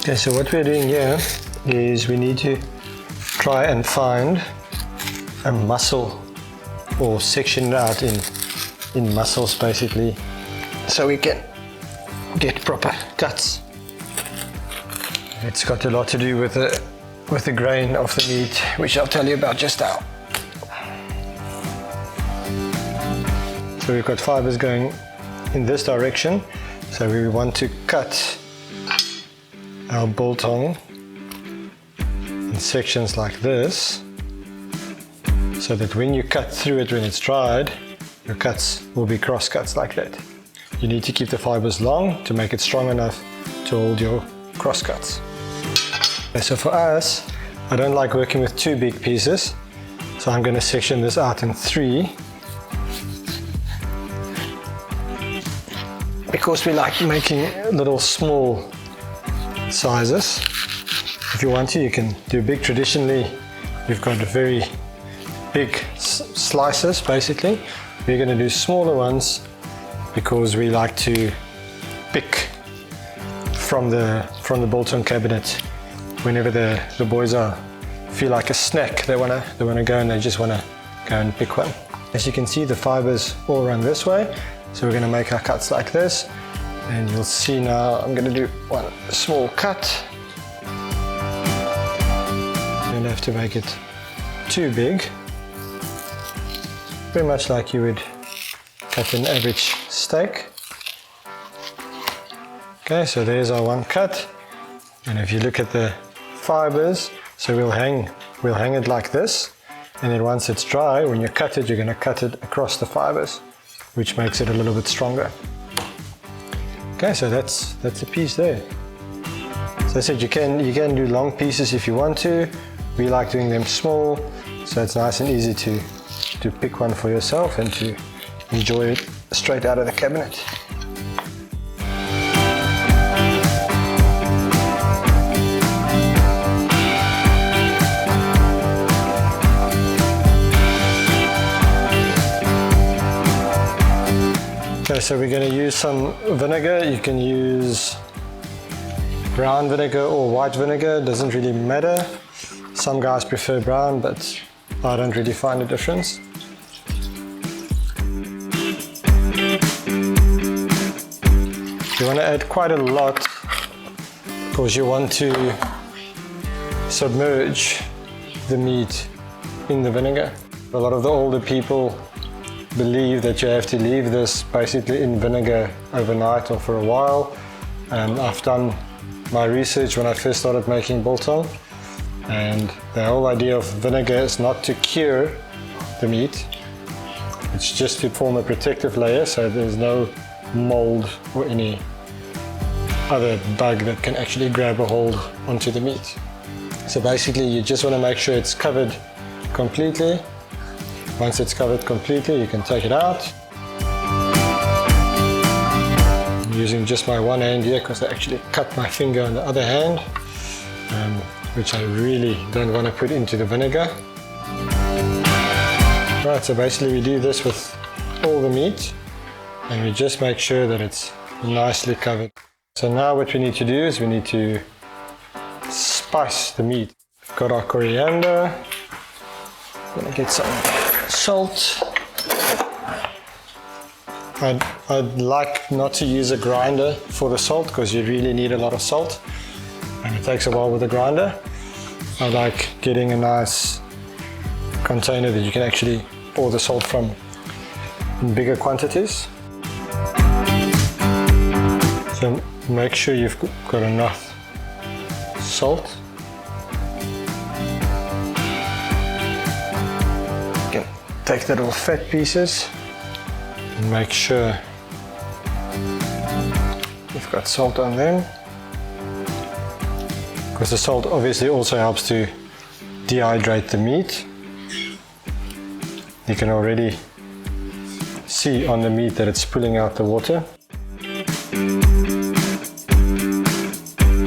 Okay, so what we're doing here is we need to try and find a muscle or section it out in muscles basically, so we can get proper cuts. It's got a lot to do with the grain of the meat, which I'll tell you about just now. So we've got fibers going in this direction, so we want to cut our biltong in sections like this, so that when you cut through it when it's dried, your cuts will be cross cuts like that. You need to keep the fibers long to make it strong enough to hold your cross cuts. So for us, I don't like working with too big pieces, so I'm going to section this out in 3, because we like making little small sizes. If you want to, you can do big. Traditionally, we've got very big slices basically. We're going to do smaller ones because we like to pick from the biltong cabinet whenever the boys feel like a snack. They wanna go and they just wanna go and pick one. As you can see, the fibers all run this way, so we're going to make our cuts like this, and you'll see now I'm going to do one small cut. You don't have to make it too big, very much like you would cut an average steak. Okay, so there's our one cut, and if you look at the fibers, so we'll hang it like this, and then once it's dry, when you cut it, you're going to cut it across the fibers, which makes it a little bit stronger. Okay, so that's a piece there. So I said you can do long pieces if you want to. We like doing them small, so it's nice and easy to pick one for yourself and to enjoy it straight out of the cabinet. Okay, so we're going to use some vinegar. You can use brown vinegar or white vinegar, it doesn't really matter. Some guys prefer brown, but I don't really find a difference. You want to add quite a lot because you want to submerge the meat in the vinegar. A lot of the older people believe that you have to leave this basically in vinegar overnight or for a while. I've done my research when I first started making biltong, and the whole idea of vinegar is not to cure the meat, it's just to form a protective layer so there's no mold or any other bug that can actually grab a hold onto the meat. So basically you just want to make sure it's covered completely. Once it's covered completely, you can take it out. I'm using just my one hand here because I actually cut my finger on the other hand, which I really don't want to put into the vinegar. Right, so basically we do this with all the meat, and we just make sure that it's nicely covered. So now what we need to do is we need to spice the meat. We've got our coriander. I'm gonna get some salt. I'd like not to use a grinder for the salt because you really need a lot of salt and it takes a while with a grinder. I like getting a nice container that you can actually pour the salt from in bigger quantities. So make sure you've got enough salt. Take the little fat pieces and make sure you've got salt on them, because the salt obviously also helps to dehydrate the meat. You can already see on the meat that it's pulling out the water.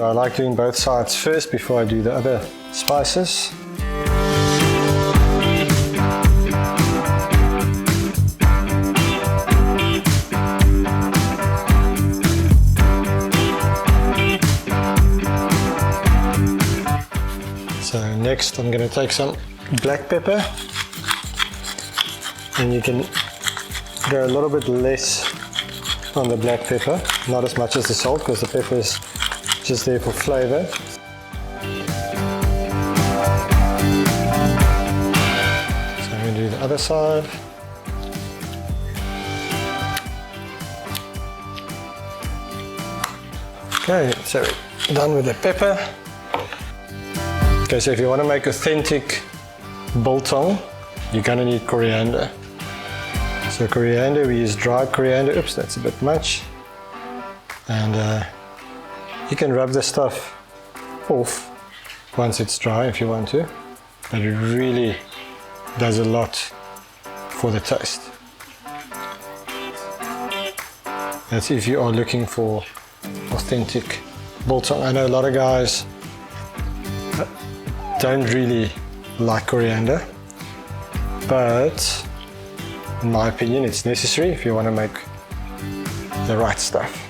I like doing both sides first before I do the other spices. next I'm going to take some black pepper, and you can go a little bit less on the black pepper, not as much as the salt, because the pepper is just there for flavor. So I'm going to do the other side. Okay, so we're done with the pepper. Okay, so if you want to make authentic biltong, you're going to need coriander. So coriander, we use dried coriander. Oops, that's a bit much. And you can rub the stuff off once it's dry if you want to, but it really does a lot for the taste. That's if you are looking for authentic biltong. I know a lot of guys don't really like coriander, but in my opinion it's necessary if you want to make the right stuff.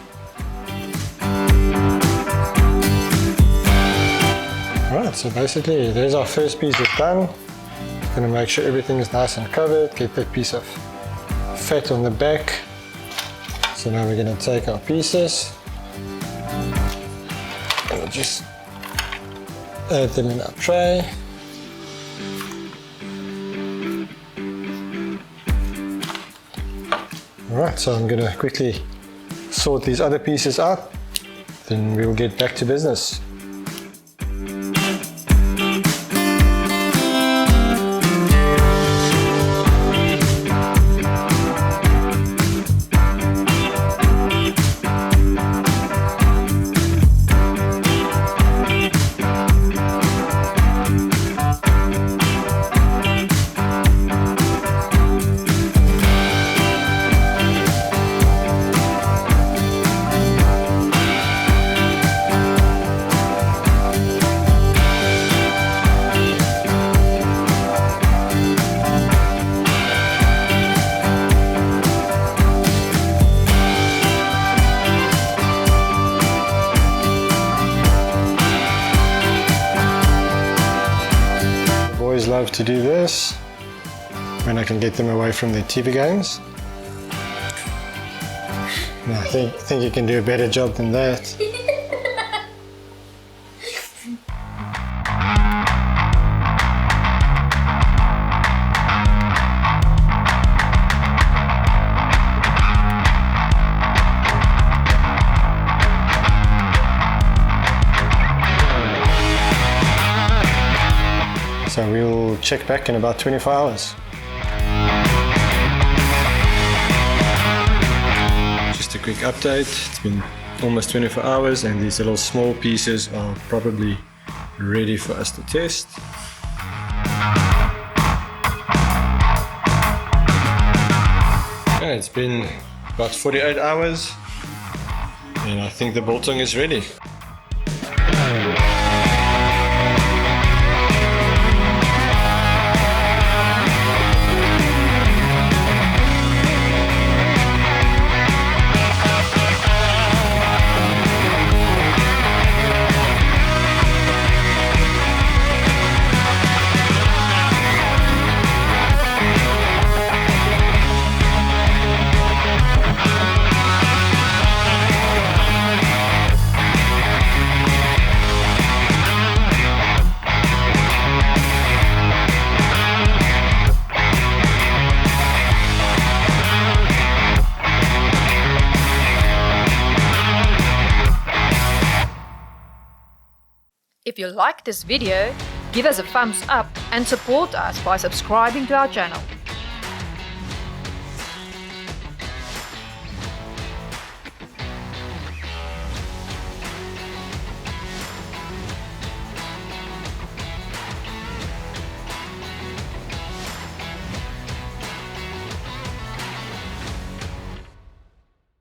Alright, so basically there's our first piece is done. Gonna make sure everything is nice and covered, get that piece of fat on the back. So now we're gonna take our pieces and we'll just add them in our tray. Alright, so I'm gonna quickly sort these other pieces out, then we'll get back to business. Love to do this when I can get them away from their TV games. No, I think you can do a better job than that. So we'll check back in about 24 hours. Just a quick update. It's been almost 24 hours and these little small pieces are probably ready for us to test. Okay, it's been about 48 hours and I think the biltong is ready. If you like this video, give us a thumbs up and support us by subscribing to our channel.